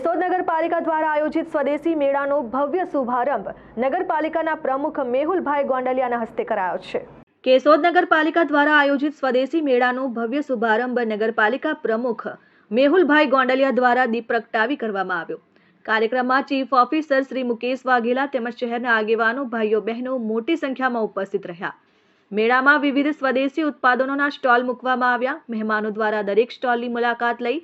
કેશોદ નગરપાલિકા દ્વારા આયોજિત સ્વદેશી મેળાનો ભવ્ય શુભારંભ નગરપાલિકાના પ્રમુખ મેહુલભાઈ ગોંડલિયાના હસ્તે કરાયો છે। કેશોદ નગરપાલિકા દ્વારા આયોજિત સ્વદેશી મેળાનો ભવ્ય શુભારંભ નગરપાલિકા પ્રમુખ મેહુલભાઈ ગોંડલિયા દ્વારા દીપ પ્રગટાવી કરવામાં આવ્યો। કાર્યક્રમમાં ચીફ ઓફિસર શ્રી મુકેશ વાઘેલા તેમજ શહેરના આગેવાનો ભાઈઓ બહેનો મોટી સંખ્યામાં ઉપસ્થિત રહ્યા। મેળામાં વિવિધ સ્વદેશી ઉત્પાદનોના સ્ટોલ મૂકવામાં આવ્યા। મહેમાનો દ્વારા દરેક સ્ટોલની મુલાકાત લઈ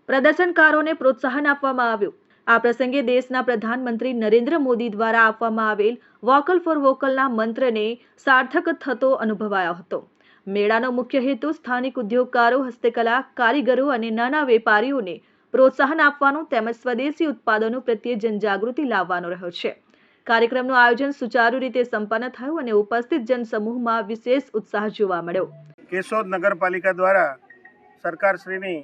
પ્રદર્શનકારોને પ્રોત્સાહન આપવામાં આવ્યું। આ પ્રસંગે દેશના પ્રધાનમંત્રી નરેન્દ્ર મોદી દ્વારા આપવામાં આવેલ વોકલ ફોર વોકલના મંત્રને સાર્થક થતો અનુભવાયો હતો। મેળાનો મુખ્ય હેતુ સ્થાનિક ઉદ્યોગકારો, હસ્તકલા કારીગરો અને નાના વેપારીઓને પ્રોત્સાહન આપવાનો તેમજ સ્વદેશી ઉત્પાદનો પ્રત્યે જનજાગૃતિ લાવવાનો રહ્યો છે। કાર્યક્રમનું આયોજન સુચારુ રીતે સંપન્ન થયું અને ઉપસ્થિત જનસમૂહમાં વિશેષ ઉત્સાહ જોવા મળ્યો। કેશોદ નગરપાલિકા દ્વારા સરકારશ્રીની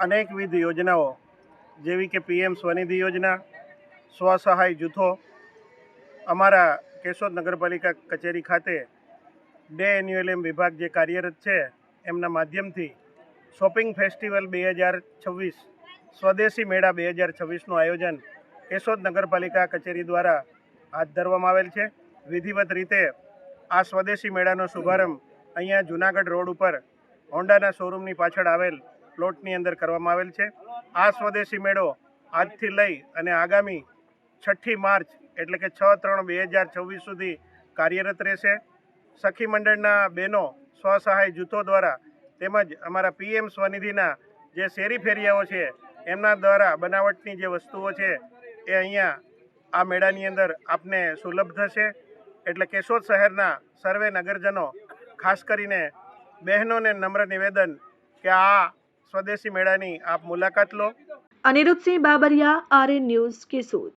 અનેકવિધ યોજનાઓ જેવી કે PM સ્વનિધિ યોજના, સ્વસહાય જૂથો અમારા કેશોદ નગરપાલિકા કચેરી ખાતે ડે એન્યુઅલ વિભાગ જે કાર્યરત છે એમના માધ્યમથી શોપિંગ ફેસ્ટિવલ 2026 સ્વદેશી મેળા 2026નું આયોજન કેશોદ નગરપાલિકા કચેરી દ્વારા હાથ ધરવામાં આવેલ છે। વિધિવત રીતે આ સ્વદેશી મેળાનો શુભારંભ અહીંયા જુનાગઢ રોડ ઉપર હોન્ડાના શોરૂમની પાછળ આવેલ પ્લોટની અંદર કરવામાં આવેલ છે। આ સ્વદેશી મેળો આજથી લઈ અને આગામી 6 માર્ચ એટલે કે 6/3/2026 સુધી કાર્યરત રહેશે। સખી મંડળના બહેનો સ્વસહાય જૂથો દ્વારા તેમજ અમારા PM સ્વનિધિના જે શેરી ફેરિયાઓ છે એમના દ્વારા બનાવટની જે વસ્તુઓ છે એ અહીંયા આ મેળાની અંદર આપને સુલભ થશે। એટલે કેશોદ શહેરના સર્વે નગરજનો ખાસ કરીને બહેનોને નમ્ર નિવેદન કે આ સ્વદેશી મેળાની આપ મુલાકાત લો। Aniruddhsinh Babariya, RN news, Keshod.